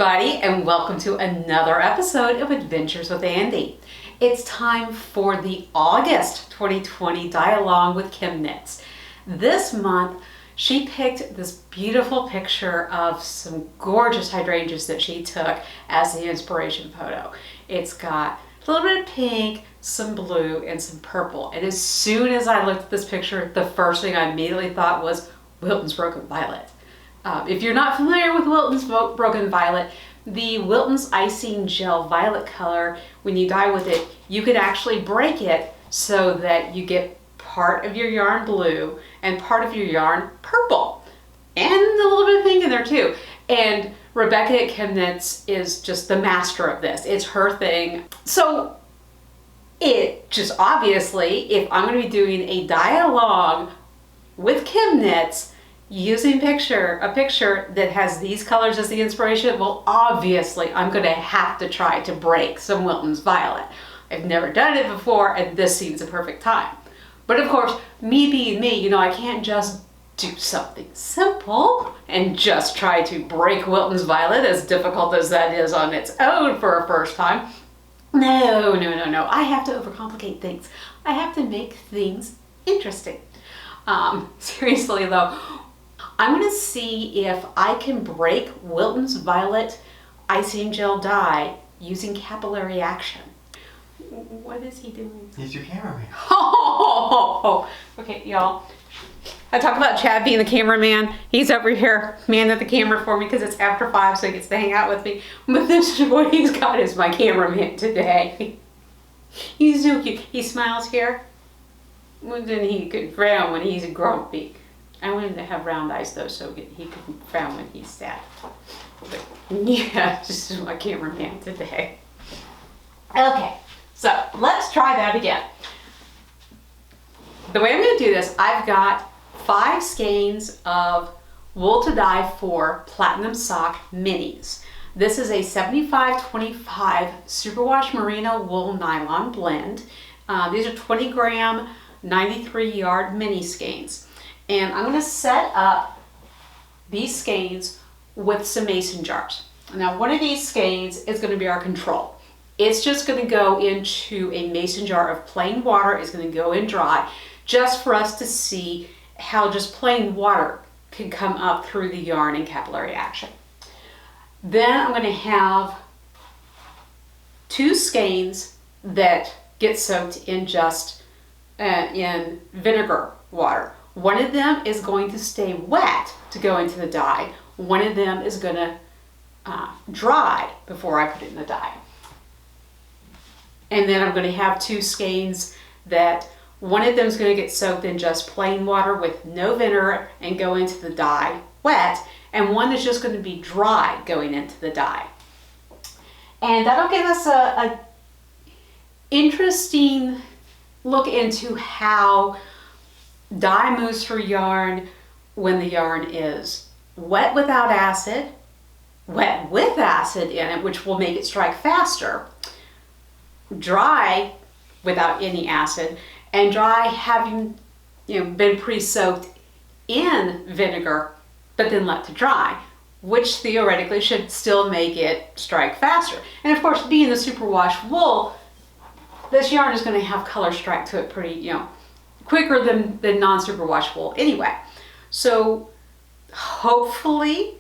everybody, and welcome to another episode of Adventures with Andy. It's time for the August 2020 dye-along with ChemKnits. This month, she picked this beautiful picture of some gorgeous hydrangeas that she took as the inspiration photo. It's got a little bit of pink, some blue, and some purple. And as soon as I looked at this picture, the first thing I immediately thought was Wilton's Broken Violet. If you're not familiar with Wilton's Broken Violet, the Wilton's Icing Gel Violet color, when you dye with it, you could actually break it so that you get part of your yarn blue and part of your yarn purple. And a little bit of pink in there too. And Rebecca at ChemKnits is just the master of this. It's her thing. So it just obviously, if I'm going to be doing a dye-along with ChemKnits, using a picture that has these colors as the inspiration, well, obviously I'm going to have to try to break some Wilton's Violet. I've never done it before, and this seems a perfect time. But of course, me being me, I can't just do something simple and just try to break Wilton's Violet, as difficult as that is on its own for a first time. No. I have to overcomplicate things. I have to make things interesting. Seriously though, I'm going to see if I can break Wilton's Violet Icing Gel dye using capillary action. What is he doing? He's your cameraman. Oh, okay, y'all. I talk about Chad being the cameraman. He's over here manning the camera for me because it's after 5, so he gets to hang out with me. But this is what he's got as my cameraman today. He's so cute. He smiles here. Well, then he could frown when he's grumpy. I want him to have round eyes though, so he can frown when he's sad. But yeah, this is my cameraman today. Okay, so let's try that again. The way I'm going to do this, I've got 5 skeins of Wool to Dye for Platinum Sock Minis. This is a 75-25 Superwash Merino Wool Nylon blend. These are 20 gram, 93 yard mini skeins. And I'm going to set up these skeins with some mason jars. Now, one of these skeins is going to be our control. It's just going to go into a mason jar of plain water. It's going to go in dry, just for us to see how just plain water can come up through the yarn in capillary action. Then I'm going to have 2 skeins that get soaked in just in vinegar water. One of them is going to stay wet to go into the dye. One of them is going to dry before I put it in the dye. And then I'm going to have 2 skeins that one of them is going to get soaked in just plain water with no vinegar and go into the dye wet. And one is just going to be dry going into the dye. And that'll give us a interesting look into how dye moves through yarn when the yarn is wet without acid, wet with acid in it, which will make it strike faster, dry without any acid, and dry having been pre-soaked in vinegar but then let to dry, which theoretically should still make it strike faster. And of course, being the superwash wool, this yarn is going to have color strike to it pretty quicker than non-superwash wool anyway. So hopefully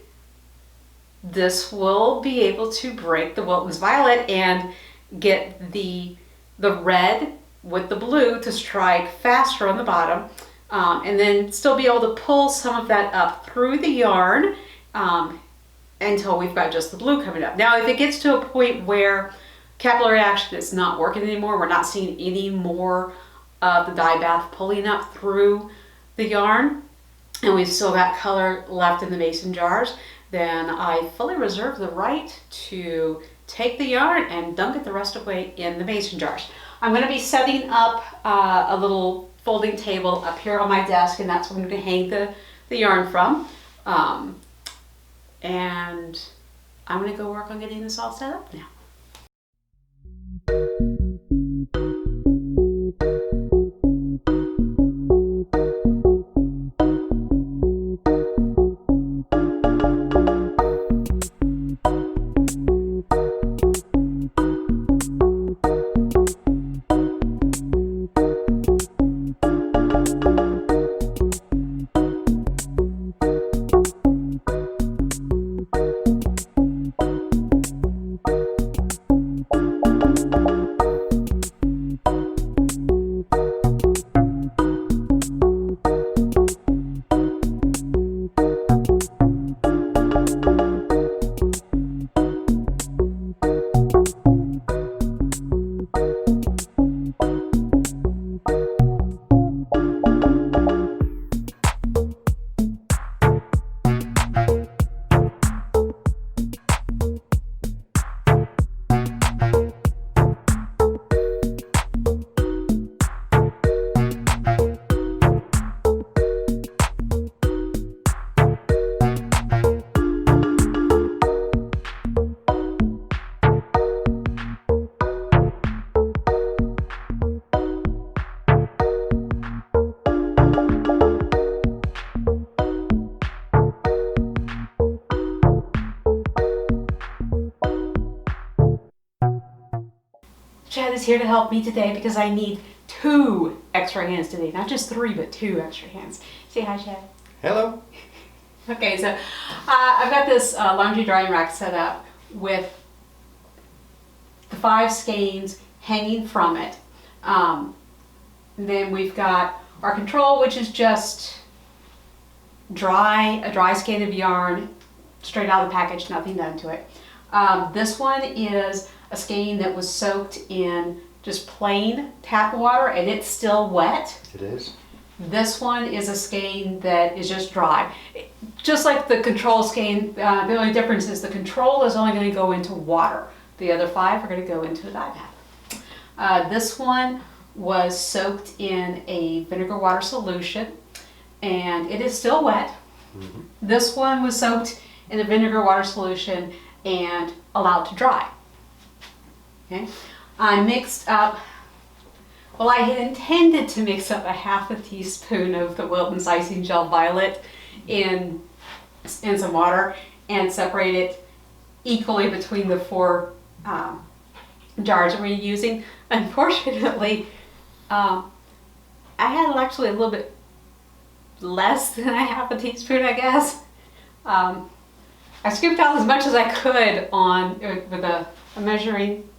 this will be able to break the Wilton's Violet and get the red with the blue to strike faster on the bottom, and then still be able to pull some of that up through the yarn until we've got just the blue coming up. Now, if it gets to a point where capillary action is not working anymore, we're not seeing any more of the dye bath pulling up through the yarn, and we've still got color left in the mason jars, then I fully reserve the right to take the yarn and dunk it the rest of the way in the mason jars. I'm going to be setting up a little folding table up here on my desk, and that's where I'm going to hang the yarn from. And I'm going to go work on getting this all set up now. Chad is here to help me today because I need 2 extra hands today. Not just 3, but 2 extra hands. Say hi, Chad. Hello. Okay, so I've got this laundry drying rack set up with the 5 skeins hanging from it. Then we've got our control, which is just a dry skein of yarn, straight out of the package, nothing done to it. This one is a skein that was soaked in just plain tap water and it's still wet. It is. This one is a skein that is just dry. Just like the control skein, the only difference is the control is only going to go into water. The other 5 are going to go into a dye bath. This one was soaked in a vinegar water solution and it is still wet. Mm-hmm. This one was soaked in a vinegar water solution and allowed to dry. Okay. I mixed up, well, I had intended to mix up a half a teaspoon of the Wilton icing gel violet in some water and separate it equally between the 4 jars that we're using. Unfortunately, I had actually a little bit less than a half a teaspoon, I guess. I scooped out as much as I could with a measuring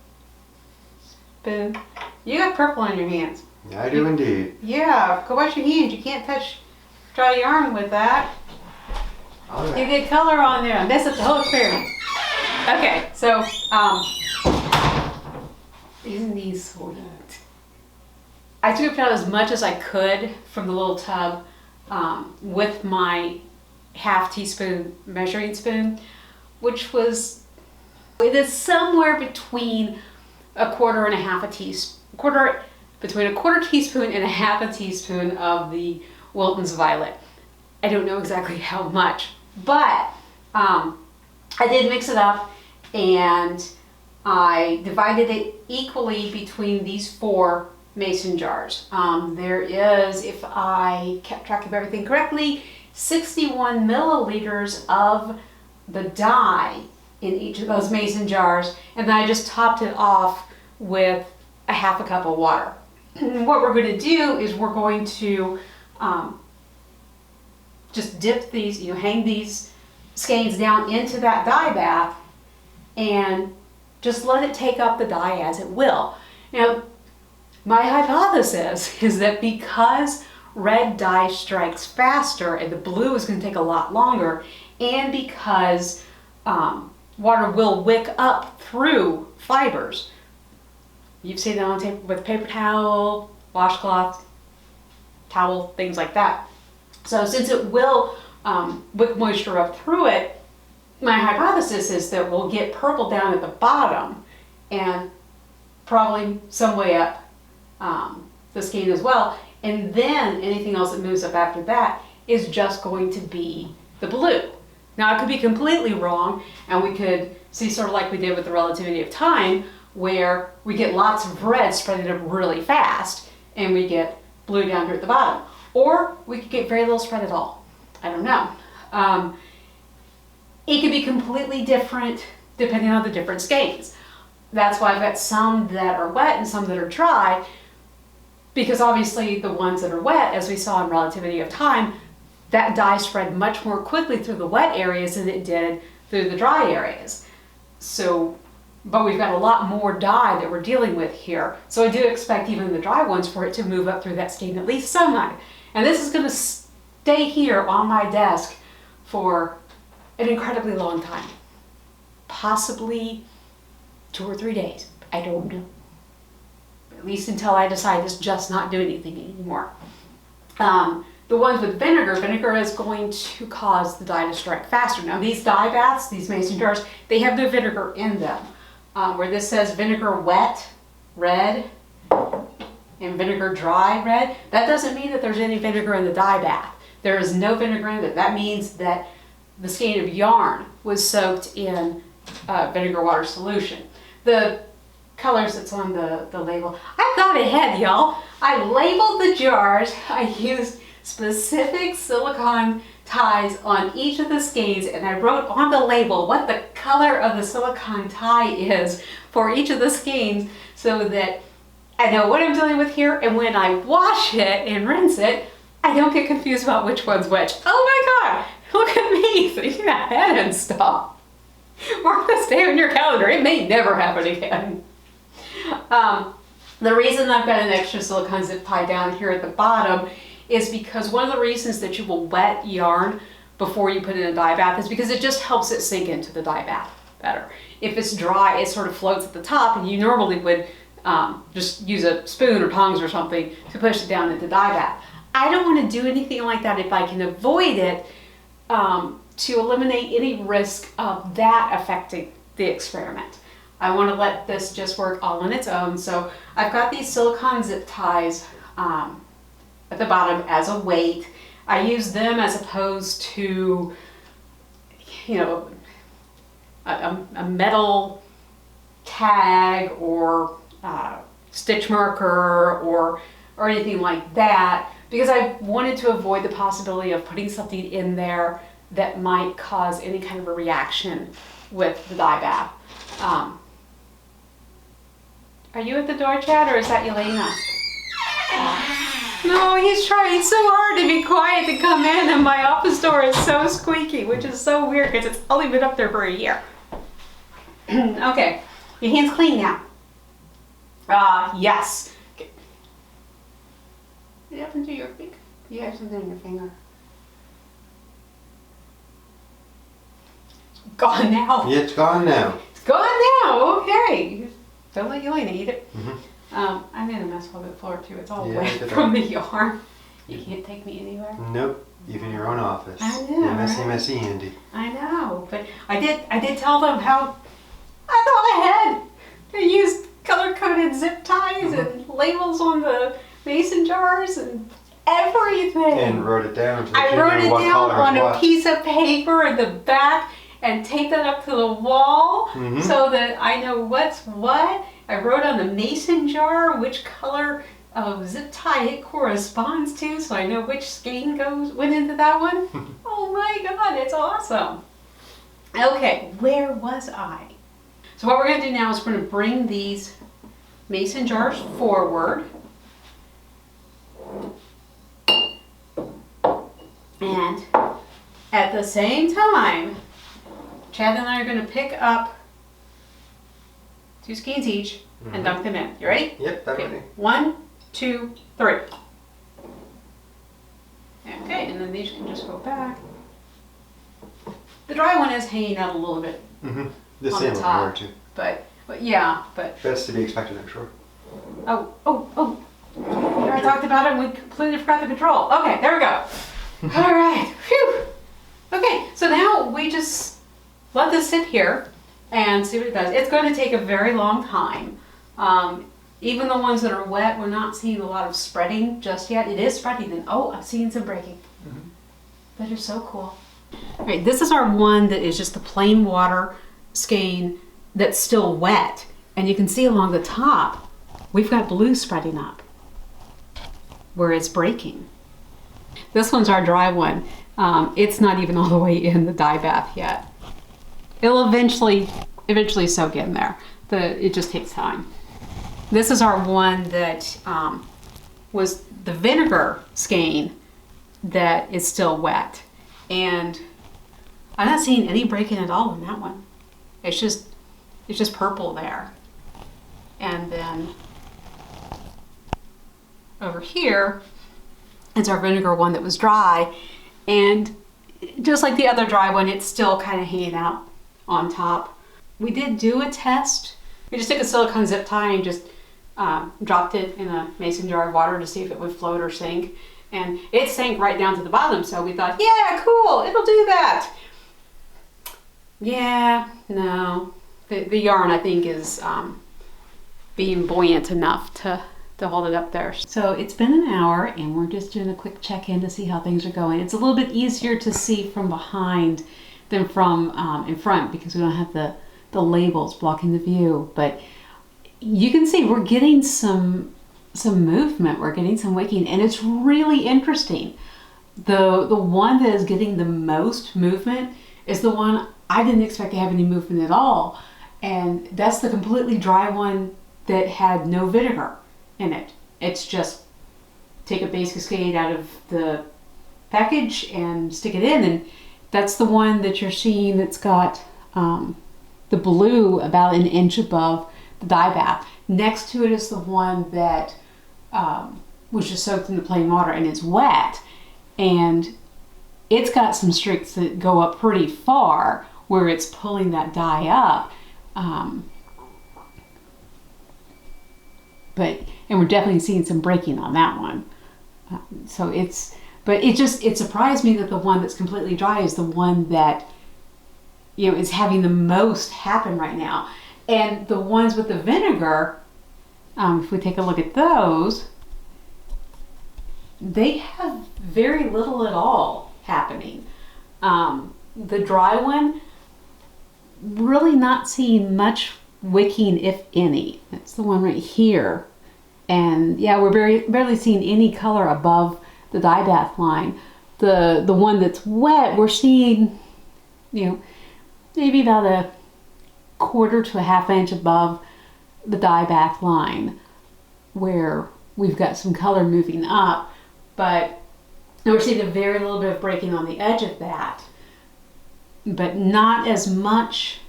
spoon. You got purple on your hands. I do indeed. Yeah, go wash your hands. You can't touch dry yarn with that. Right. You get color on there and mess up the whole experience. Okay, so isn't these sweet? I scooped out as much as I could from the little tub with my half teaspoon measuring spoon, which was, it is somewhere between a quarter and a half a teaspoon, between a quarter teaspoon and a half a teaspoon of the Wilton's Violet. I don't know exactly how much, but I did mix it up and I divided it equally between these 4 mason jars. There is, if I kept track of everything correctly, 61 milliliters of the dye in each of those mason jars, and then I just topped it off with a half a cup of water. What we're going to do is we're going to just dip these, hang these skeins down into that dye bath and just let it take up the dye as it will. Now, my hypothesis is that because red dye strikes faster and the blue is going to take a lot longer, and because water will wick up through fibers. You've seen it on tape with paper towel, washcloth, towel, things like that. So since it will wick moisture up through it, my hypothesis is that we'll get purple down at the bottom and probably some way up the skein as well. And then anything else that moves up after that is just going to be the blue. Now I could be completely wrong and we could see sort of like we did with the relativity of time where we get lots of red spreading up really fast and we get blue down here at the bottom. Or we could get very little spread at all. I don't know. It could be completely different depending on the different skeins. That's why I've got some that are wet and some that are dry, because obviously the ones that are wet, as we saw in relativity of time, that dye spread much more quickly through the wet areas than it did through the dry areas. So, but we've got a lot more dye that we're dealing with here. So I do expect even the dry ones for it to move up through that skein at least somewhat. And this is going to stay here on my desk for an incredibly long time. Possibly 2 or 3 days. I don't know. At least until I decide to just not do anything anymore. The ones with vinegar is going to cause the dye to strike faster. Now these dye baths, these mason jars, they have no vinegar in them. Where this says vinegar wet, red, and vinegar dry, red, that doesn't mean that there's any vinegar in the dye bath. There is no vinegar in it. That means that the skein of yarn was soaked in vinegar water solution. The colors that's on the label, I thought ahead, y'all. I labeled the jars. I used specific silicone ties on each of the skeins, and I wrote on the label what the color of the silicone tie is for each of the skeins so that I know what I'm dealing with here, and when I wash it and rinse it, I don't get confused about which one's which. Oh my God, look at me thinking ahead and stuff. Mark this day on your calendar. It may never happen again. The reason I've got an extra silicone zip tie down here at the bottom is because one of the reasons that you will wet yarn before you put it in a dye bath is because it just helps it sink into the dye bath better. If it's dry, it sort of floats at the top, and you normally would just use a spoon or tongs or something to push it down into the dye bath. I don't want to do anything like that if I can avoid it, to eliminate any risk of that affecting the experiment. I want to let this just work all on its own. So I've got these silicone zip ties at the bottom as a weight. I use them as opposed to, you know, a metal tag or stitch marker or anything like that, because I wanted to avoid the possibility of putting something in there that might cause any kind of a reaction with the dye bath. Are you at the door, Chad, or is that Elena? No, he's trying so hard to be quiet to come in, and my office door is so squeaky, which is so weird because it's only been up there for a year. Okay, your hand's clean now. Yes. Okay. What happened to your finger? You have something in your finger. It's gone now. Yeah, it's gone now. It's gone now. Okay. Don't let Elena eat it. I made a mess on the floor too. It's all wet from the yarn. You can't take me anywhere. Nope. Even your own office. I know. You're messy, right? messy, Andy. I know, but I did tell them how I thought I had to use color-coded zip ties and labels on the mason jars and everything. And wrote it down. So I wrote it down on a piece of paper in the back and taped that up to the wall so that I know what's what. I wrote on the mason jar which color of zip tie it corresponds to, so I know which skein went into that one. Oh my God, it's awesome. Okay, where was I? So what we're going to do now is we're going to bring these mason jars forward. And at the same time, Chad and I are going to pick up 2 skeins each and dunk them in. You ready? Yep, that's ready. 1, 2, 3. Okay, and then these can just go back. The dry one is hanging out a little bit The on same the one, top, too. but yeah, but That's to be expected, I'm sure. oh! I talked about it and we completely forgot the control. Okay, there we go. All right, phew. Okay, so now we just let this sit here and see what it does. It's going to take a very long time. Even the ones that are wet, we're not seeing a lot of spreading just yet. It is spreading, and oh, I'm seeing some breaking. That is so cool. All right, this is our one that is just the plain water skein that's still wet. And you can see along the top, we've got blue spreading up where it's breaking. This one's our dry one. It's not even all the way in the dye bath yet. It'll eventually soak in there. It just takes time. This is our one that was the Vinegar Skein that is still wet. And I'm not seeing any breaking at all in that one. It's just purple there. And then over here, it's our vinegar one that was dry. And just like the other dry one, it's still kind of hanging out on top. We did do a test. We just took a silicone zip tie and just dropped it in a mason jar of water to see if it would float or sink. And it sank right down to the bottom, so we thought, yeah, cool, it'll do that. Yeah, no. The yarn, I think, is being buoyant enough to hold it up there. So it's been an hour, and we're just doing a quick check-in to see how things are going. It's a little bit easier to see from behind than from in front because we don't have the labels blocking the view. But you can see we're getting some movement, we're getting some waking, and it's really interesting. The one that is getting the most movement is the one I didn't expect to have any movement at all. And that's the completely dry one that had no vinegar in it. It's just take a basic skein out of the package and stick it in, and that's the one that you're seeing that's got the blue about an inch above the dye bath. Next to it is the one that was just soaked in the plain water and it's wet, and it's got some streaks that go up pretty far where it's pulling that dye up. And we're definitely seeing some breaking on that one. It surprised me that the one that's completely dry is the one that, you know, is having the most happen right now. And the ones with the vinegar, if we take a look at those, they have very little at all happening. The dry one, really not seeing much wicking, if any. That's the one right here. And yeah, we're barely seeing any color above the dye bath line. The one that's wet, we're seeing, you know, maybe about a quarter to a half inch above the dye bath line, where we've got some color moving up, but we're seeing a very little bit of breaking on the edge of that, but not as much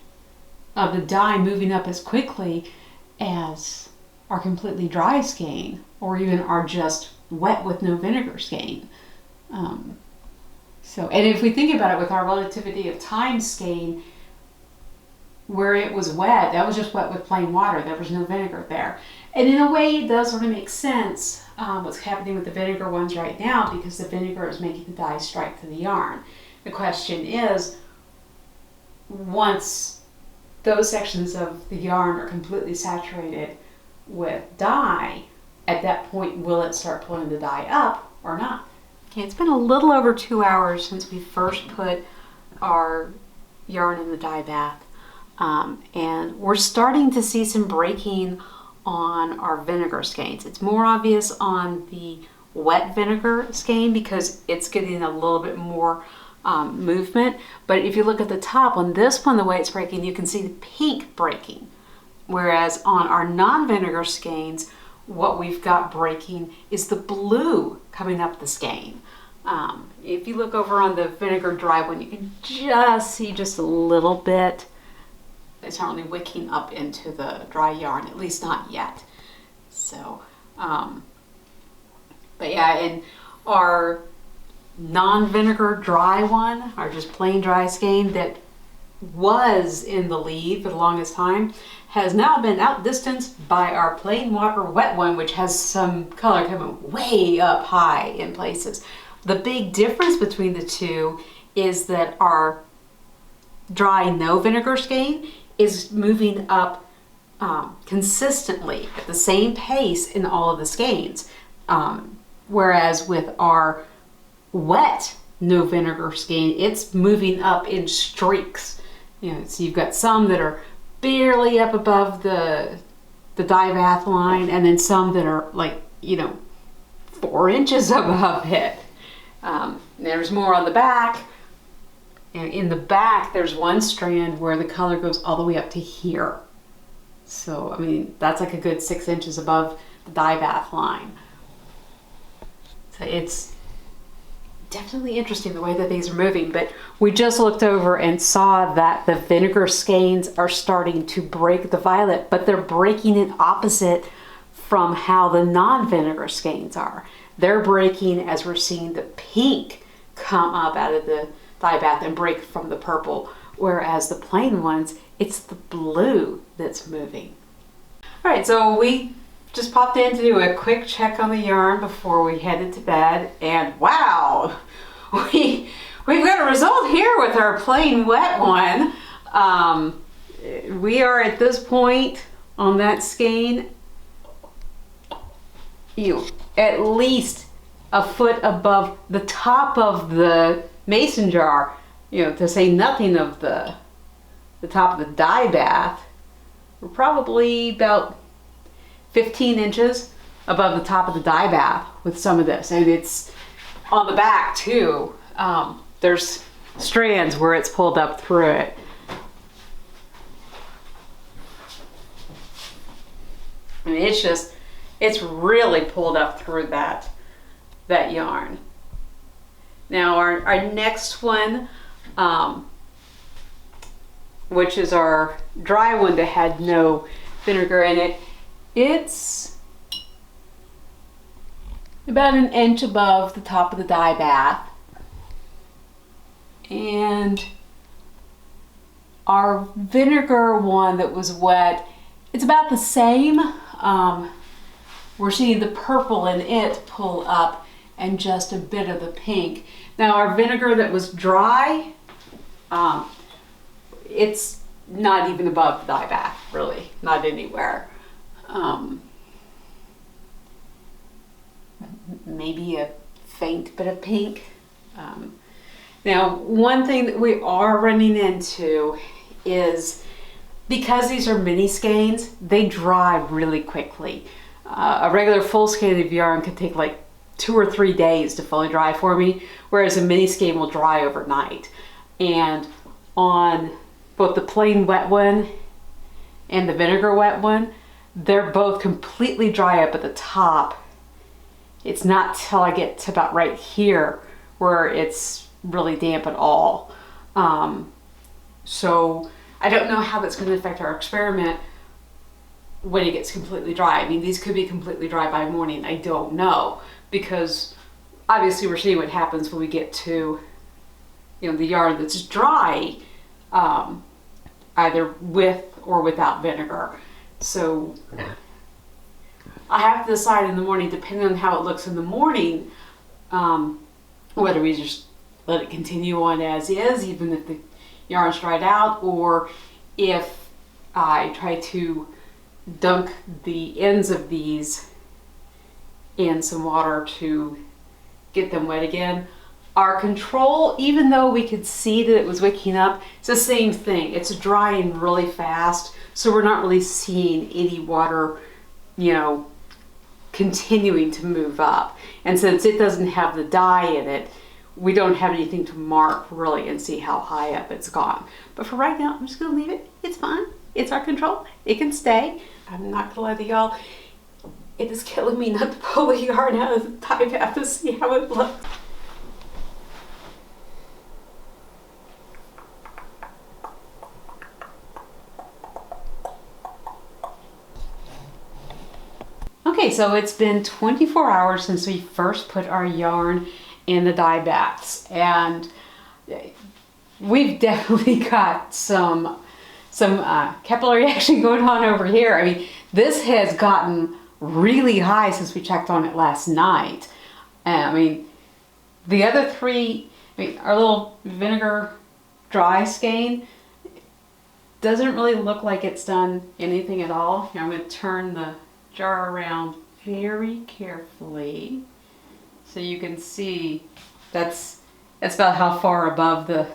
of the dye moving up as quickly as our completely dry skein, or even our just wet with no vinegar skein. And if we think about it with our relativity of time skein, where it was wet, that was just wet with plain water. There was no vinegar there. And in a way, it does sort of make sense what's happening with the vinegar ones right now, because the vinegar is making the dye strike to the yarn. The question is, once those sections of the yarn are completely saturated with dye, at that point, will it start pulling the dye up or not? Okay, it's been a little over 2 hours since we first put our yarn in the dye bath. And we're starting to see some breaking on our vinegar skeins. It's more obvious on the wet vinegar skein because it's getting a little bit more movement. But if you look at the top on this one, the way it's breaking, you can see the pink breaking. Whereas on our non-vinegar skeins, what we've got breaking is the blue coming up the skein. If you look over on the vinegar dry one, you can just see just a little bit. It's not really wicking up into the dry yarn, at least not yet. So, but yeah, in our non-vinegar dry one, or just plain dry skein that was in the lead for the longest time, has now been outdistanced by our plain water wet one, which has some color coming way up high in places. The big difference between the two is that our dry no vinegar skein is moving up consistently at the same pace in all of the skeins, whereas with our wet no vinegar skein, it's moving up in streaks. You know, so you've got some that are barely up above the dye bath line, and then some that are like, you know, 4 inches above it. There's more on the back. And in the back, there's one strand where the color goes all the way up to here. So, I mean, that's like a good 6 inches above the dye bath line. So it's definitely interesting the way that these are moving, but we just looked over and saw that the vinegar skeins are starting to break the violet, but they're breaking it opposite from how the non-vinegar skeins are. They're breaking as we're seeing the pink come up out of the dye bath and break from the purple, whereas the plain ones, it's the blue that's moving. All right, so we just popped in to do a quick check on the yarn before we headed to bed, and wow, we've got a result here with our plain wet one. We are at this point on that skein, at least a foot above the top of the mason jar, to say nothing of the top of the dye bath. We're probably about 15 inches above the top of the dye bath with some of this, and it's on the back too. There's strands where it's pulled up through it. I mean, it's really pulled up through that yarn. Now our next one, which is our dry one that had no vinegar in it, it's about an inch above the top of the dye bath. And our vinegar one that was wet, it's about the same. We're seeing the purple in it pull up and just a bit of the pink. Now our vinegar that was dry, it's not even above the dye bath, really, not anywhere. Maybe a faint bit of pink. Now, one thing that we are running into is, because these are mini skeins, they dry really quickly. A regular full skein of yarn could take like 2 or 3 days to fully dry for me, whereas a mini skein will dry overnight. And on both the plain wet one and the vinegar wet one, they're both completely dry up at the top. It's not till I get to about right here where it's really damp at all. So I don't know how that's going to affect our experiment when it gets completely dry. I mean, these could be completely dry by morning. I don't know, because obviously we're seeing what happens when we get to, you know, the yarn that's dry, either with or without vinegar. So I have to decide in the morning, depending on how it looks in the morning, whether we just let it continue on as is, even if the yarn's dried out, or if I try to dunk the ends of these in some water to get them wet again. Our control, even though we could see that it was wicking up, it's the same thing. It's drying really fast, so we're not really seeing any water, you know, continuing to move up. And since it doesn't have the dye in it, we don't have anything to mark really and see how high up it's gone. But for right now, I'm just gonna leave it. It's fine. It's our control. It can stay. I'm not gonna lie to y'all. It is killing me not to pull the yarn out of the dye bath to see how it looks. Okay, so it's been 24 hours since we first put our yarn in the dye baths, and we've definitely got some capillary action going on over here. I mean, this has gotten really high since we checked on it last night. I mean, the other three, our little vinegar dry skein doesn't really look like it's done anything at all. Here, I'm going to turn the jar around very carefully so you can see that's about how far above the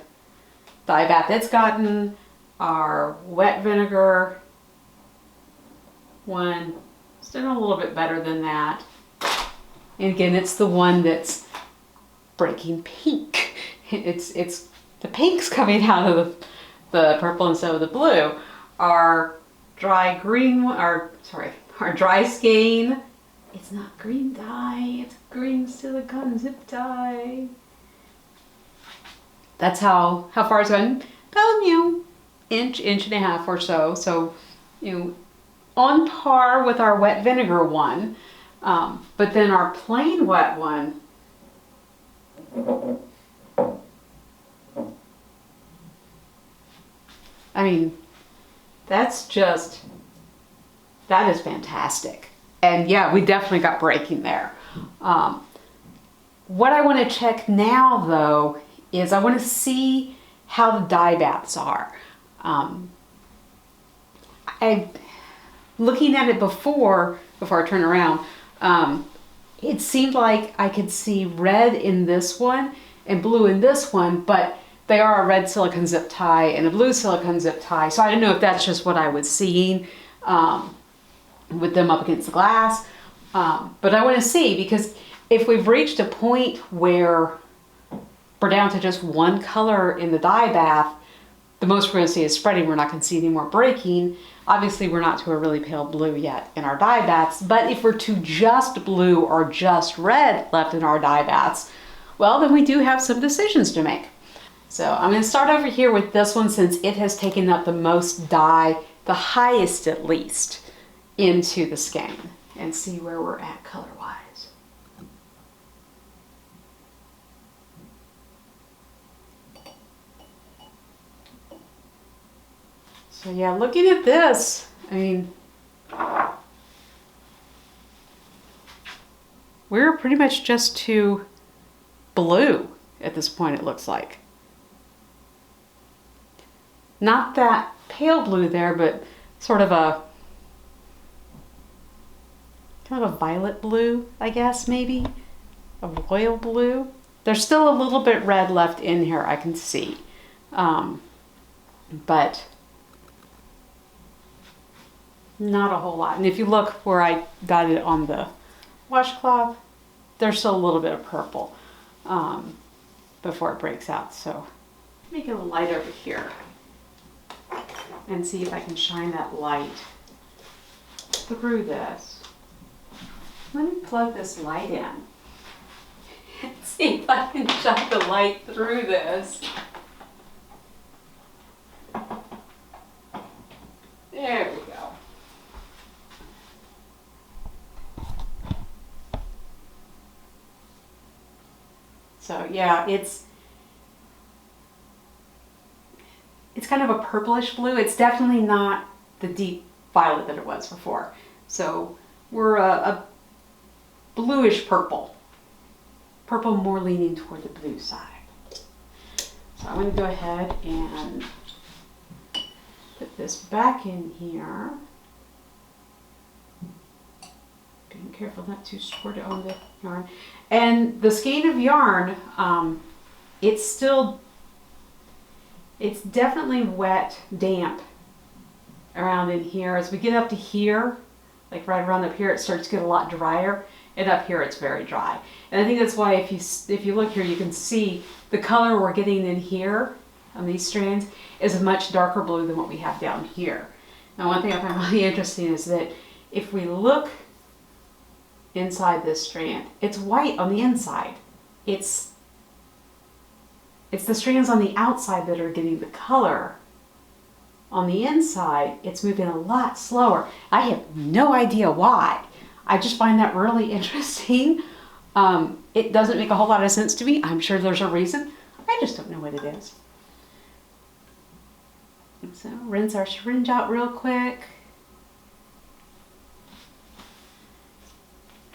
dye bath it's gotten. Our wet vinegar one is doing a little bit better than that. And again, it's the one that's breaking pink. It's the pink's coming out of the purple instead of the blue. Our dry green one, our dry skein, it's not green dye, it's green silicone zip dye. That's how far it's gone. About, inch and a half or so. So, on par with our wet vinegar one. But then our plain wet one, I mean, that is fantastic. And yeah, we definitely got breaking there. What I want to check now though is I want to see how the dye baths are. Looking at it before I turn around, it seemed like I could see red in this one and blue in this one, but they are a red silicone zip tie and a blue silicone zip tie. So I don't know if that's just what I was seeing with them up against the glass. But I want to see, because if we've reached a point where we're down to just one color in the dye bath, the most we're going to see is spreading. We're not going to see any more breaking. Obviously, we're not to a really pale blue yet in our dye baths, but if we're to just blue or just red left in our dye baths, well, then we do have some decisions to make. So I'm going to start over here with this one since it has taken up the most dye, the highest at least, into the skein, and see where we're at color-wise. So yeah, looking at this, I mean, we're pretty much just to blue at this point, it looks like. Not that pale blue there, but sort of a kind of a violet blue, I guess, maybe. A royal blue. There's still a little bit red left in here, I can see. But not a whole lot. And if you look where I got it on the washcloth, there's still a little bit of purple before it breaks out. So make it a light over here and see if I can shine that light through this. Let me plug this light in and see if I can shine the light through this. There we go. So yeah, it's kind of a purplish blue. It's definitely not the deep violet that it was before. So we're a bluish purple. Purple more leaning toward the blue side. So I'm going to go ahead and put this back in here. Being careful not to squirt it on the yarn. And the skein of yarn, it's definitely wet, damp around in here. As we get up to here, like right around up here, it starts to get a lot drier. And up here, it's very dry. And I think that's why if you look here, you can see the color we're getting in here on these strands is a much darker blue than what we have down here. Now, one thing I find really interesting is that if we look inside this strand, it's white on the inside. It's the strands on the outside that are getting the color. On the inside, it's moving a lot slower. I have no idea why. I just find that really interesting. It doesn't make a whole lot of sense to me. I'm sure there's a reason. I just don't know what it is. So rinse our syringe out real quick.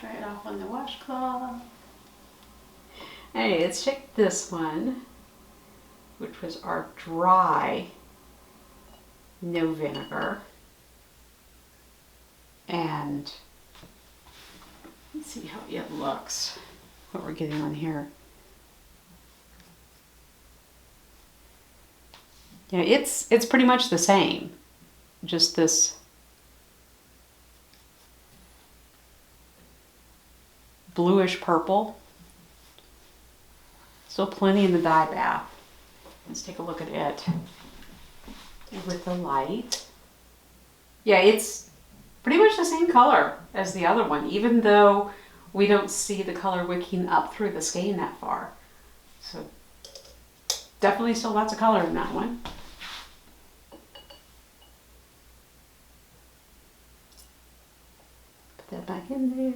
Dry it off on the washcloth. Hey, let's check this one, which was our dry, no vinegar. And let's see how it looks, what we're getting on here. Yeah, it's pretty much the same, just this bluish purple. Still plenty in the dye bath. Let's take a look at it with the light. Yeah, it's pretty much the same color as the other one, even though we don't see the color wicking up through the skein that far. So definitely still lots of color in that one. Put that back in there.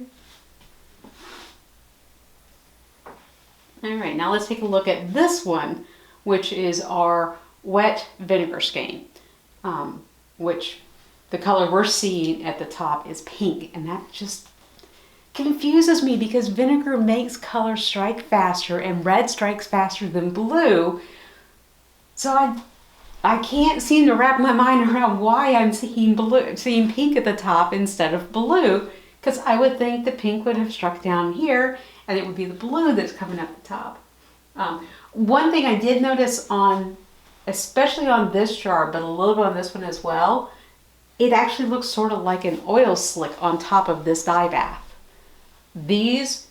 All right, now let's take a look at this one, which is our wet vinegar skein, which the color we're seeing at the top is pink, and that just confuses me because vinegar makes color strike faster and red strikes faster than blue. So I can't seem to wrap my mind around why I'm seeing pink at the top instead of blue, because I would think the pink would have struck down here and it would be the blue that's coming up the top. One thing I did notice especially on this jar, but a little bit on this one as well, it actually looks sort of like an oil slick on top of this dye bath. These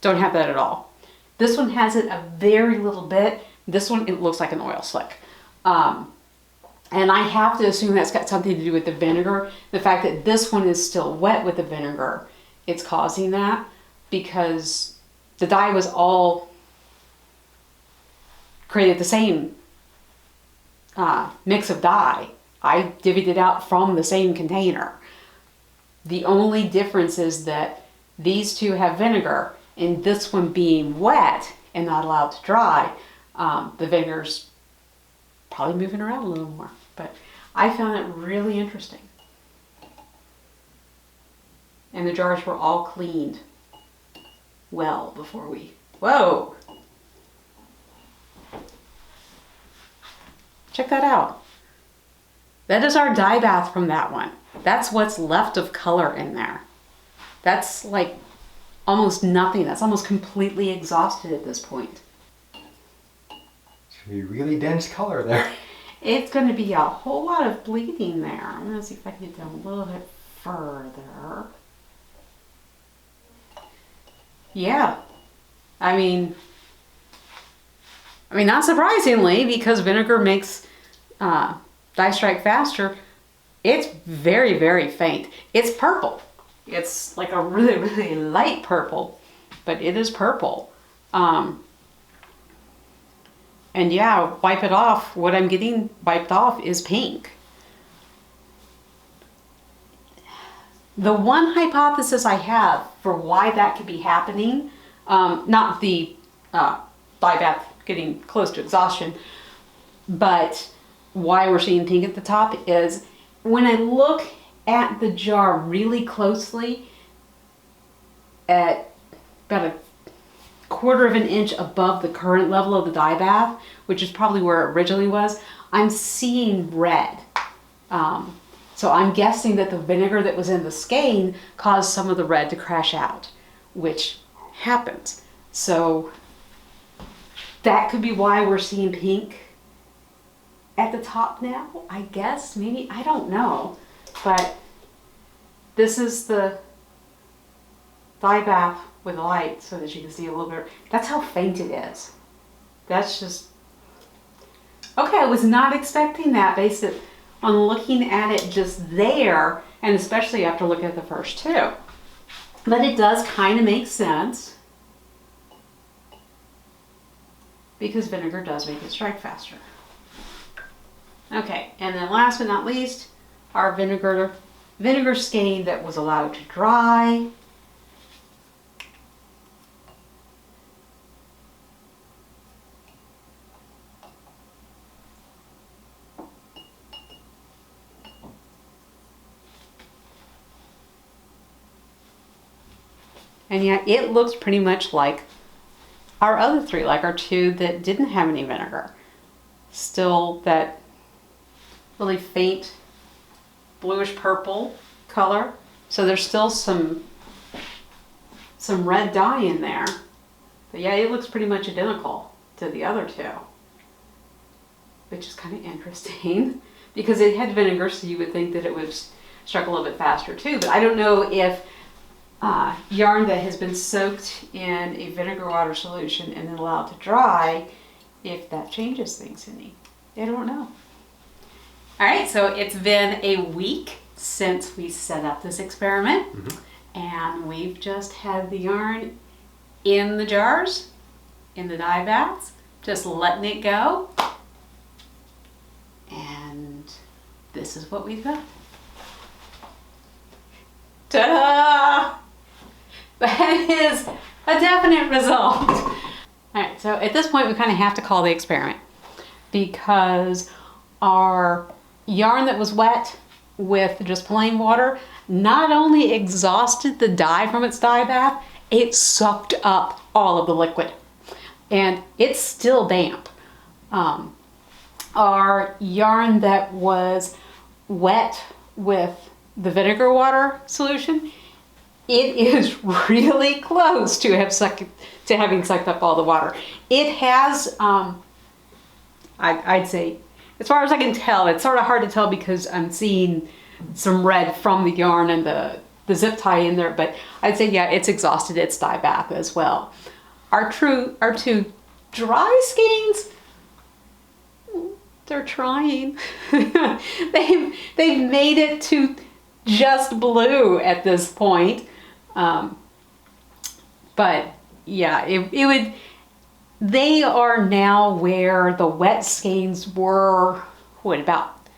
don't have that at all. This one has it a very little bit. This one, it looks like an oil slick. And I have to assume that's got something to do with the vinegar. The fact that this one is still wet with the vinegar, it's causing that, because the dye was all created the same mix of dye. I divvied it out from the same container. The only difference is that these two have vinegar, and this one being wet and not allowed to dry, the vinegar's probably moving around a little more. But I found it really interesting. And the jars were all cleaned well before we... Whoa! Check that out. That is our dye bath from that one. That's what's left of color in there. That's like almost nothing. That's almost completely exhausted at this point. It's going to be really dense color there. It's going to be a whole lot of bleeding there. I'm going to see if I can get down a little bit further. Yeah. I mean, not surprisingly, because vinegar makes dye strike faster, it's very, very faint. It's purple. It's like a really, really light purple, but it is purple. And yeah, wipe it off. What I'm getting wiped off is pink. The one hypothesis I have for why that could be happening, not the dye bath getting close to exhaustion, but why we're seeing pink at the top is when I look at the jar really closely at about a quarter of an inch above the current level of the dye bath, which is probably where it originally was, I'm seeing red. So I'm guessing that the vinegar that was in the skein caused some of the red to crash out, which happens. So that could be why we're seeing pink at the top now, I guess. Maybe, I don't know. But this is the dye bath with light so that you can see a little bit. That's how faint it is. That's just... Okay, I was not expecting that based on looking at it just there, and especially after looking at the first two. But it does kind of make sense, because vinegar does make it strike faster. Okay, and then last but not least, our vinegar skein that was allowed to dry. And yeah, it looks pretty much like our other three, like our two that didn't have any vinegar. Still that really faint bluish purple color. So there's still some red dye in there. But yeah, it looks pretty much identical to the other two, which is kind of interesting because it had vinegar, so you would think that it would strike a little bit faster too. But I don't know if yarn that has been soaked in a vinegar water solution and then allowed to dry, if that changes things any. I don't know. All right, so it's been a week since we set up this experiment, and we've just had the yarn in the jars, in the dye baths, just letting it go, and this is what we've got. Ta-da! That is a definite result. All right, so at this point we kind of have to call the experiment because our yarn that was wet with just plain water not only exhausted the dye from its dye bath, it sucked up all of the liquid, and it's still damp. Our yarn that was wet with the vinegar water solution, it is really close to having sucked up all the water. It has, I'd say, as far as I can tell, it's sort of hard to tell because I'm seeing some red from the yarn and the zip tie in there, but I'd say, yeah, it's exhausted its dye bath as well. Our two dry skeins, They're trying. They've made it to just blue at this point. But yeah, it would. They are now where the wet skeins were. What, about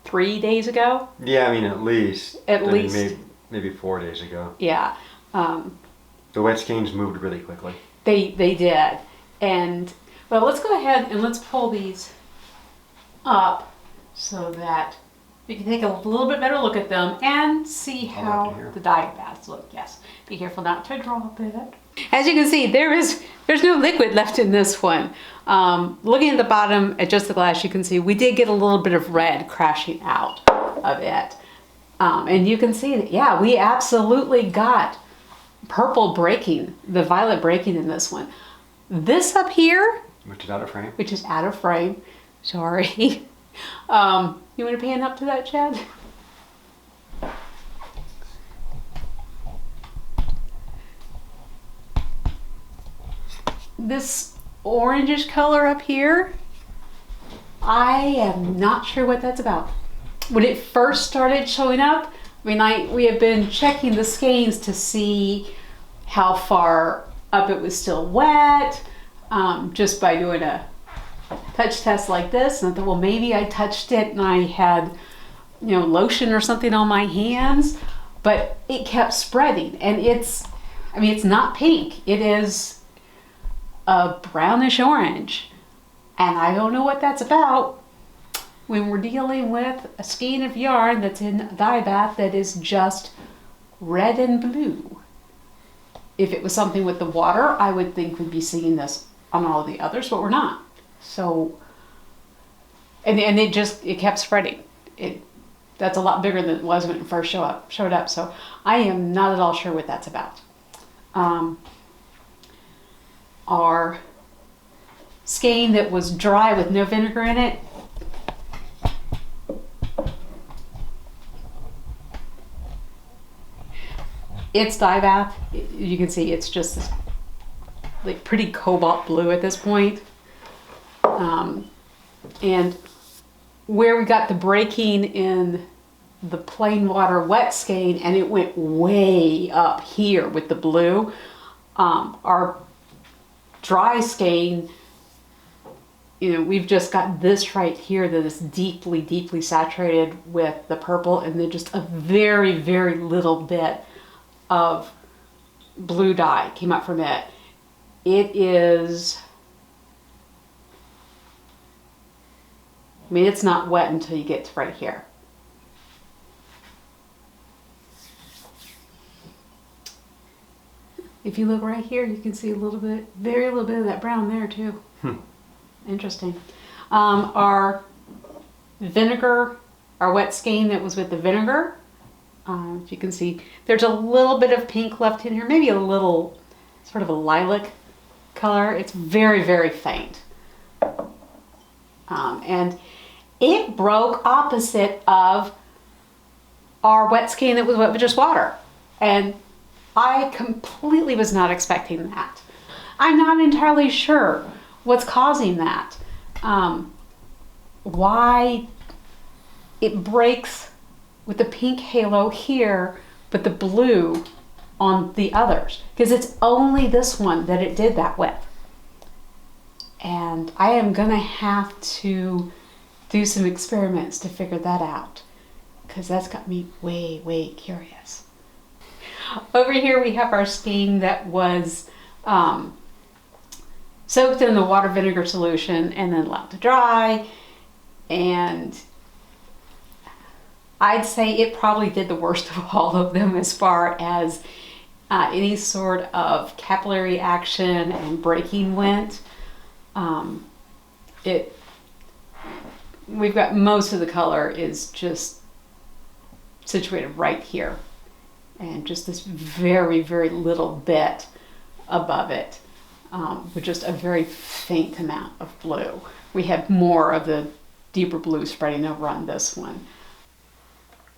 3 days ago? Yeah, I mean at least. At least. Maybe 4 days ago. Yeah. The wet skeins moved really quickly. They did. And well, let's go ahead and let's pull these up so that we can take a little bit better look at them and see how the dye baths look. Yes. Be careful not to drop it. As you can see, there's no liquid left in this one. Looking at the bottom at just the glass, you can see we did get a little bit of red crashing out of it. And you can see that, yeah, we absolutely got purple breaking, the violet breaking in this one. This up here, which is out of frame. Which is out of frame. Sorry. You want to pan up to that, Chad? This orangish color up here, I am not sure what that's about. When it first started showing up, I mean, we have been checking the skeins to see how far up it was still wet, just by doing a touch test like this. And I thought, well, maybe I touched it and I had, lotion or something on my hands, but it kept spreading. And it's not pink. It is a brownish orange, and I don't know what that's about when we're dealing with a skein of yarn that's in a dye bath that is just red and blue. If it was something with the water, I would think we'd be seeing this on all the others, but we're not. So, and it kept spreading. That's a lot bigger than it was when it first showed up. So I am not at all sure what that's about. Our skein that was dry with no vinegar in it, it's dye bath. You can see it's just this, like, pretty cobalt blue at this point. And where we got the breaking in the plain water wet skein, and it went way up here with the blue, our dry skein, we've just got this right here that is deeply, deeply saturated with the purple, and then just a very, very little bit of blue dye came up from it. It is, it's not wet until you get to right here. If you look right here, you can see very little bit of that brown there too. Interesting. Our vinegar, our wet skein that was with the vinegar, if you can see, there's a little bit of pink left in here, maybe a little sort of a lilac color. It's very, very faint. And it broke opposite of our wet skein that was wet with just water. And I completely was not expecting that. I'm not entirely sure what's causing that. Why it breaks with the pink halo here, but the blue on the others. Because it's only this one that it did that with. And I am gonna have to do some experiments to figure that out, because that's got me way, way curious. Over here we have our skein that was soaked in the water vinegar solution and then allowed to dry, and I'd say it probably did the worst of all of them as far as any sort of capillary action and breaking went. We've got most of the color is just situated right here, and just this very, very little bit above it, with just a very faint amount of blue. We have more of the deeper blue spreading over on this one.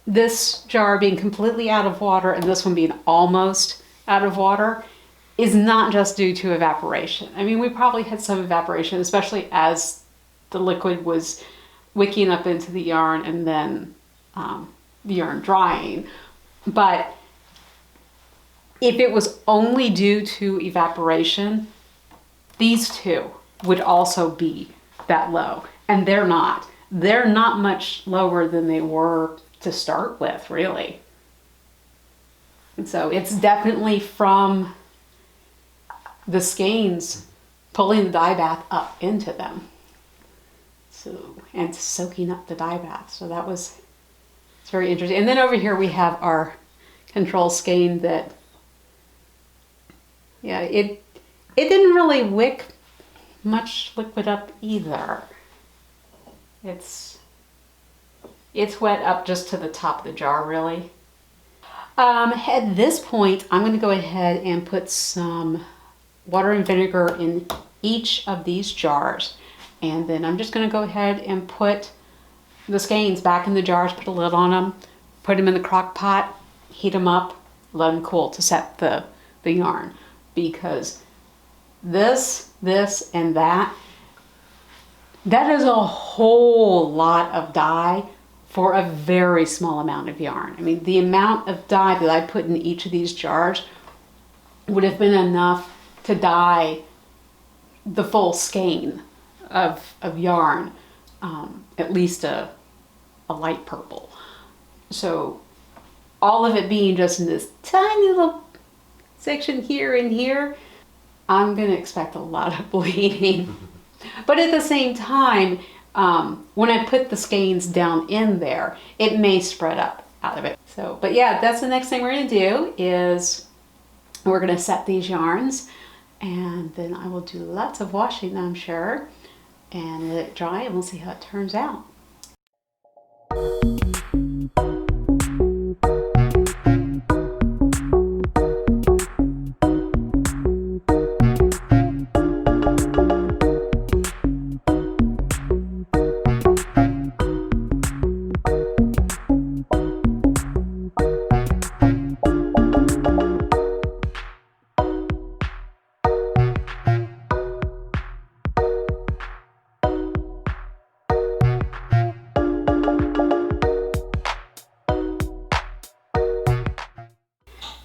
This jar being completely out of water and this one being almost out of water is not just due to evaporation. I mean, we probably had some evaporation, especially as the liquid was wicking up into the yarn and then the yarn drying. But if it was only due to evaporation, these two would also be that low. And they're not. They're not much lower than they were to start with, really. And so it's definitely from the skeins pulling the dye bath up into them. So, and soaking up the dye bath. So it's very interesting. And then over here we have our control skein that, yeah, it didn't really wick much liquid up either. It's wet up just to the top of the jar, really. At this point, I'm going to go ahead and put some water and vinegar in each of these jars. And then I'm just going to go ahead and put the skeins back in the jars, put a lid on them, put them in the crock pot, heat them up, let them cool to set the yarn. Because this, and that is a whole lot of dye for a very small amount of yarn. I mean, the amount of dye that I put in each of these jars would have been enough to dye the full skein of yarn, at least a light purple. So all of it being just in this tiny little section here and here, I'm gonna expect a lot of bleeding. But at the same time, when I put the skeins down in there, it may spread up out of it. So, but yeah, that's the next thing we're gonna do is we're gonna set these yarns, and then I will do lots of washing, I'm sure, and let it dry, and we'll see how it turns out.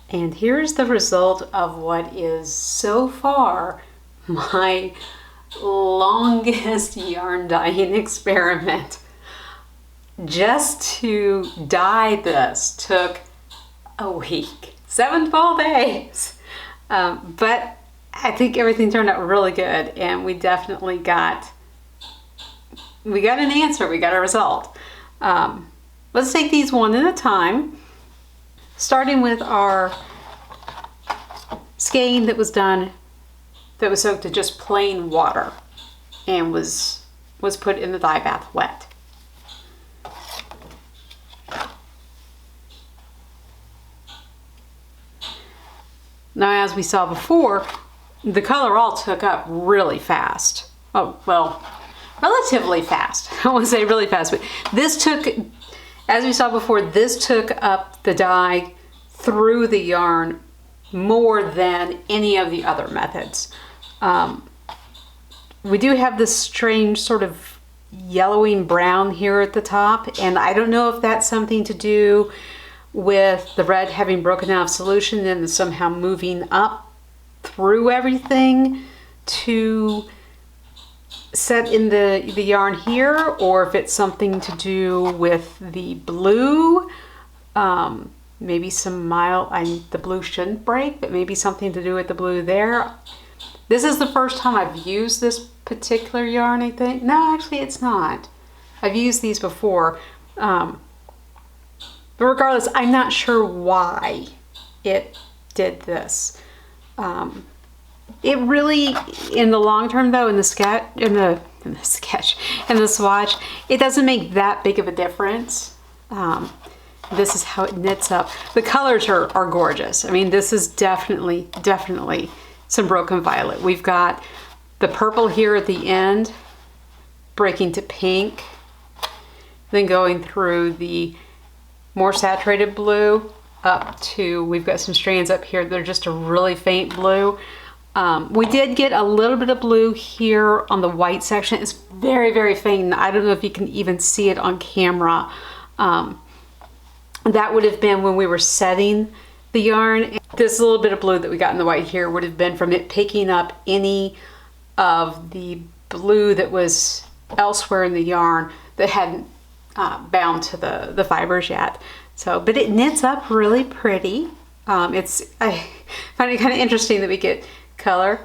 And here's the result of what is so far my longest yarn dyeing experiment. Just to dye this took a week, 7 full days. But I think everything turned out really good, and we definitely got an answer, we got a result. Let's take these one at a time. Starting with our skein that was soaked in just plain water and was put in the dye bath wet. Now, as we saw before, the color all took up really fast. Oh, well, relatively fast. I won't say really fast, but this took, as we saw before, this took up the dye through the yarn more than any of the other methods. We do have this strange sort of yellowing brown here at the top, and I don't know if that's something to do with the red having broken out of solution and somehow moving up through everything to set in the yarn here, or if it's something to do with the blue. Maybe some mild, the blue shouldn't break, but maybe something to do with the blue there. This is the first time I've used this particular yarn, I think. No, actually it's not. I've used these before. But regardless, I'm not sure why it did this. It really, in the long term though, in the swatch, it doesn't make that big of a difference. This is how it knits up. The colors are gorgeous. I mean, this is definitely some broken violet. We've got the purple here at the end, breaking to pink, then going through the more saturated blue up to, we've got some strands up here that are just a really faint blue. We did get a little bit of blue here on the white section. It's very, very faint. I don't know if you can even see it on camera. That would have been when we were setting the yarn. This little bit of blue that we got in the white here would have been from it picking up any of the blue that was elsewhere in the yarn that hadn't bound to the fibers yet. So, but it knits up really pretty. I find it kind of interesting that we get color,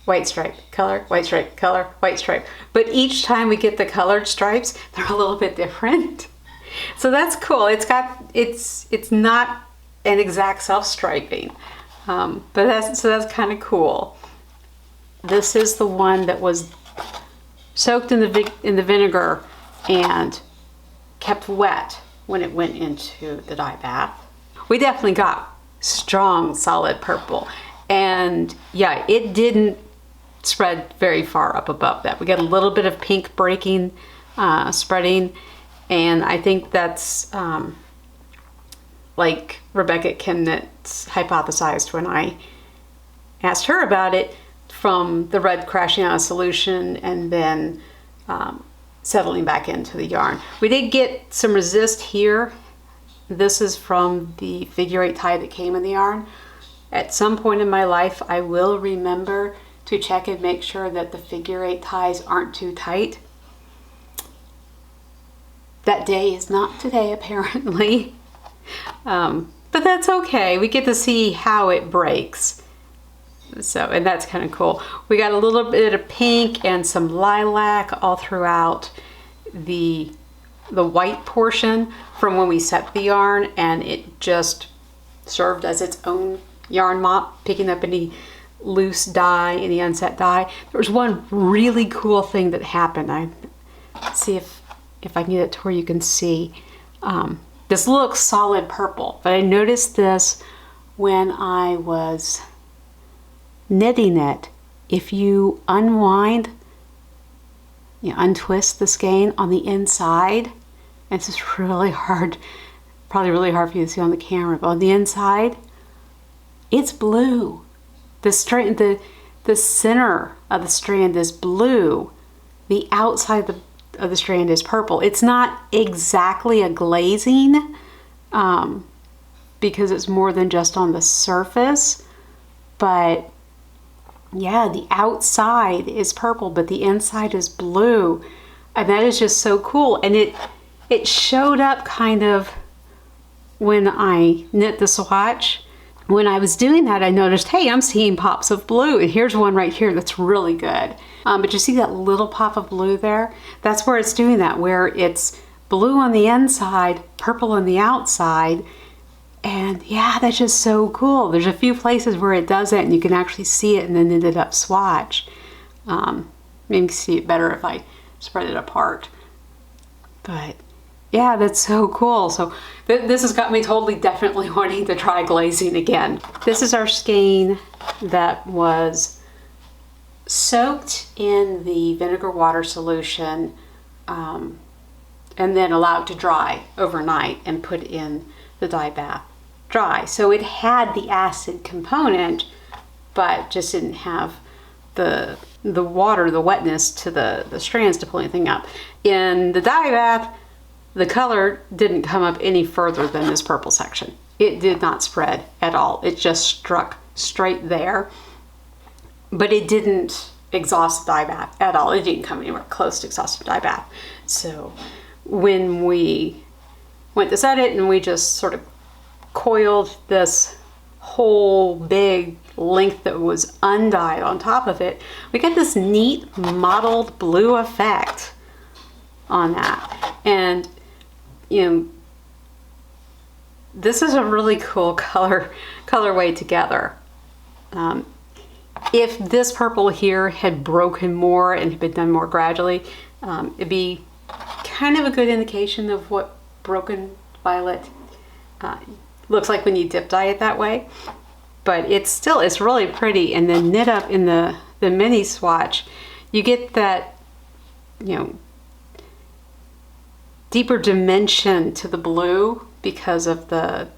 white stripe, color, white stripe, color, white stripe. But each time we get the colored stripes, they're a little bit different. So that's cool. It's not an exact self-striping, but that's kind of cool. This is the one that was soaked in the vinegar and kept wet when it went into the dye bath. We definitely got strong, solid purple, and yeah, it didn't spread very far up above that. We got a little bit of pink breaking, spreading. And I think that's like Rebecca at ChemKnits hypothesized when I asked her about it, from the red crashing out of solution and then settling back into the yarn. We did get some resist here. This is from the figure 8 tie that came in the yarn. At some point in my life, I will remember to check and make sure that the figure 8 ties aren't too tight. That day is not today, apparently. But that's okay. We get to see how it breaks. So, and that's kind of cool. We got a little bit of pink and some lilac all throughout the white portion from when we set the yarn, and it just served as its own yarn mop, picking up any loose dye, any unset dye. There was one really cool thing that happened. Let's see if I can get it to where you can see. This looks solid purple, but I noticed this when I was knitting it. If you untwist the skein on the inside, and it's just really hard, probably really hard for you to see on the camera, but on the inside, it's blue. The center of the strand is blue. The outside of the strand is purple. It's not exactly a glazing because it's more than just on the surface, but yeah, the outside is purple, but the inside is blue, and that is just so cool. And it showed up kind of when I knit the swatch. When I was doing that, I noticed, hey, I'm seeing pops of blue, and here's one right here that's really good. But you see that little pop of blue there? That's where it's doing that, where it's blue on the inside, purple on the outside. And yeah, that's just so cool. There's a few places where it does it, and you can actually see it in the knitted up swatch. Maybe see it better if I spread it apart. But yeah, that's so cool. So this has got me totally definitely wanting to try glazing again. This is our skein that was soaked in the vinegar water solution and then allowed to dry overnight and put in the dye bath dry. So it had the acid component, but just didn't have the water, the wetness to the strands to pull anything up. In the dye bath, the color didn't come up any further than this purple section. It did not spread at all. It just struck straight there, but it didn't exhaust the dye bath at all. It didn't come anywhere close to exhausting the dye bath. So when we went to set it and we just sort of coiled this whole big length that was undyed on top of it, we get this neat mottled blue effect on that. And this is a really cool colorway together. If this purple here had broken more and had been done more gradually, it'd be kind of a good indication of what broken violet looks like when you dip dye it that way. But it's really pretty. And then knit up in the mini swatch, you get that, deeper dimension to the blue because of the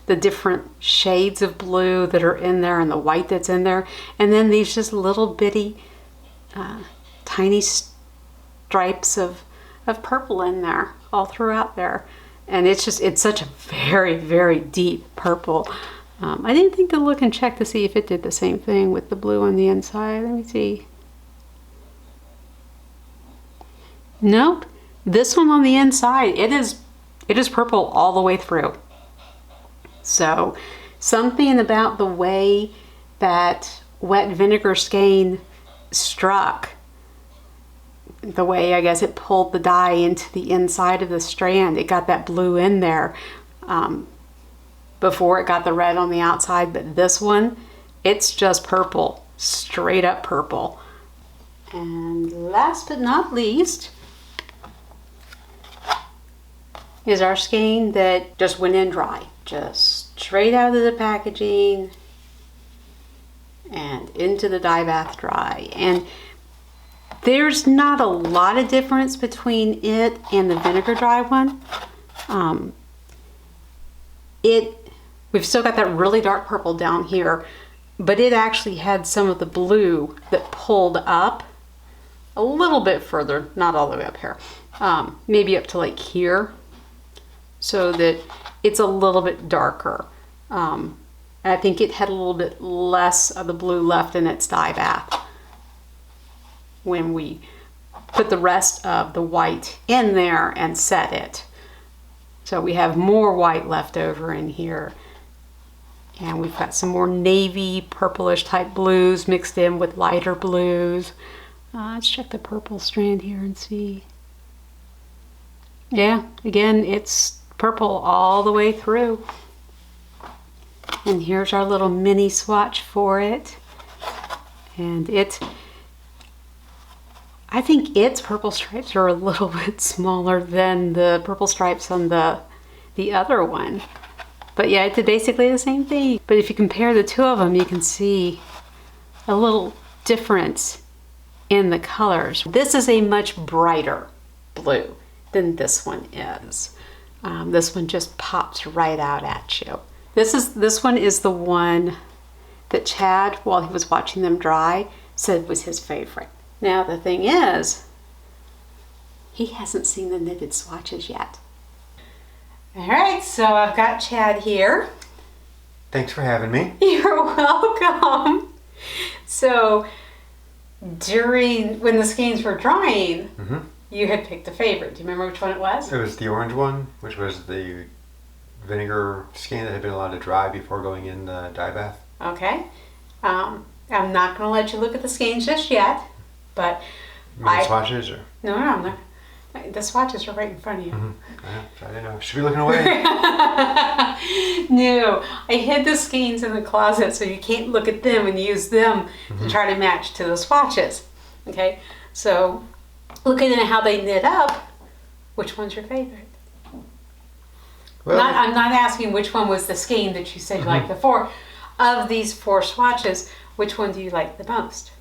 the different shades of blue that are in there and the white that's in there. And then these just little bitty, tiny stripes of purple in there, all throughout there. And it's such a very, very deep purple. I didn't think to look and check to see if it did the same thing with the blue on the inside. Let me see. Nope. This one on the inside, it is purple all the way through. So something about the way that wet Vinegar Skein struck, the way I guess it pulled the dye into the inside of the strand, it got that blue in there before it got the red on the outside. But this one, it's just purple, straight up purple. And last but not least is our skein that just went in dry, just straight out of the packaging and into the dye bath dry. And there's not a lot of difference between it and the vinegar dry one. We've still got that really dark purple down here, but it actually had some of the blue that pulled up a little bit further, not all the way up here, maybe up to like here, so that it's a little bit darker. I think it had a little bit less of the blue left in its dye bath when we put the rest of the white in there and set it. So we have more white left over in here. And we've got some more navy purplish type blues mixed in with lighter blues. Let's check the purple strand here and see. Yeah, again, it's purple all the way through. And here's our little mini swatch for it. And I think its purple stripes are a little bit smaller than the purple stripes on the other one. But yeah, it's basically the same thing. But if you compare the two of them, you can see a little difference in the colors. This is a much brighter blue than this one is. This one just pops right out at you. This one is the one that Chad, while he was watching them dry, said was his favorite. Now the thing is, he hasn't seen the knitted swatches yet. All right, so I've got Chad here. Thanks for having me. You're welcome. So when the skeins were drying, you had picked a favorite. Do you remember which one it was? It was the orange one, which was the vinegar skein that had been allowed to dry before going in the dye bath. Okay. I'm not going to let you look at the skeins just yet, but The swatches? Or? No, I'm not. The swatches are right in front of you. I didn't know. Should be looking away. No, I hid the skeins in the closet so you can't look at them and use them to try to match to the swatches. Okay, so looking at how they knit up, which one's your favorite? Well, I'm not asking which one was the skein that you said you liked before. Of these 4 swatches, which one do you like the most?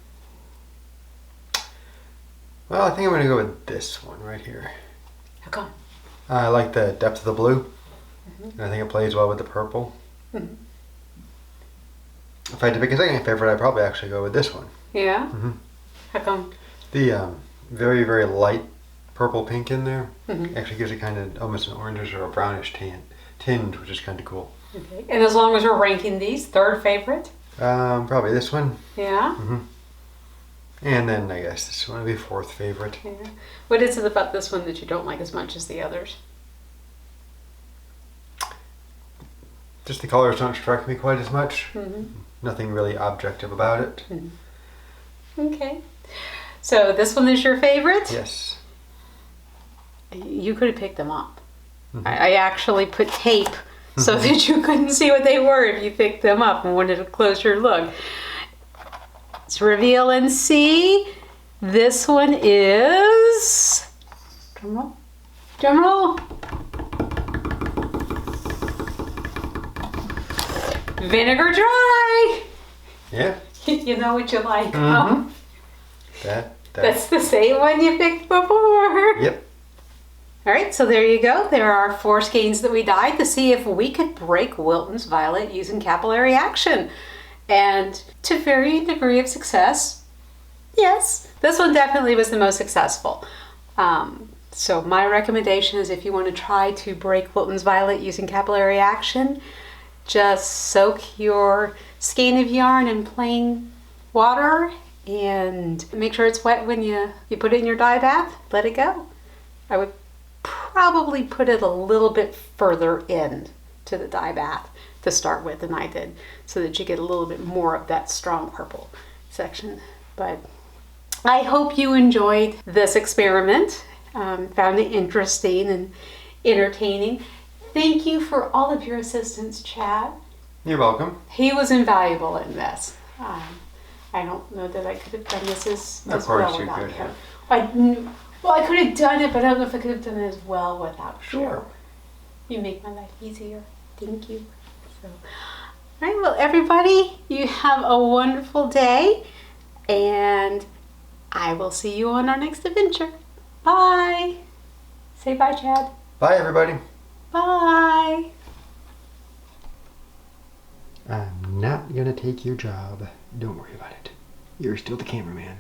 Well, I think I'm going to go with this one right here. How come? I like the depth of the blue, and I think it plays well with the purple. If I had to pick a second favorite, I'd probably actually go with this one. Yeah? How come? The very, very light purple pink in there actually gives it kind of almost an orangish or a brownish tinge, which is kind of cool. Okay. And as long as we're ranking these, 3rd favorite? Probably this one. Yeah? And then I guess this one would be 4th favorite. Yeah. What is it about this one that you don't like as much as the others? Just the colors don't strike me quite as much. Nothing really objective about it. Okay. So this one is your favorite? Yes. You could have picked them up. I actually put tape so that you couldn't see what they were if you picked them up and wanted a closer look. Let's reveal and see. This one is, drum roll, Vinegar Dry. Yeah. You know what you like, huh? That That's the same one you picked before. Yep. All right, so there you go. There are 4 skeins that we dyed to see if we could break Wilton's violet using capillary action. And to varying degree of success, yes, this one definitely was the most successful. So my recommendation is if you want to try to break Wilton's violet using capillary action, just soak your skein of yarn in plain water and make sure it's wet when you put it in your dye bath. Let it go. I would probably put it a little bit further in to the dye bath to start with than I did, so that you get a little bit more of that strong purple section. But I hope you enjoyed this experiment, found it interesting and entertaining. Thank you for all of your assistance, Chad. You're welcome. He was invaluable in this. I don't know that I could have done this as Of course well you without could him. have. I could have done it, but I don't know if I could have done it as well without you. Sure. You make my life easier. Thank you. So, all right, well, everybody, you have a wonderful day, and I will see you on our next adventure. Bye. Say bye, Chad. Bye, everybody. Bye. I'm not gonna take your job. Don't worry about it. You're still the cameraman.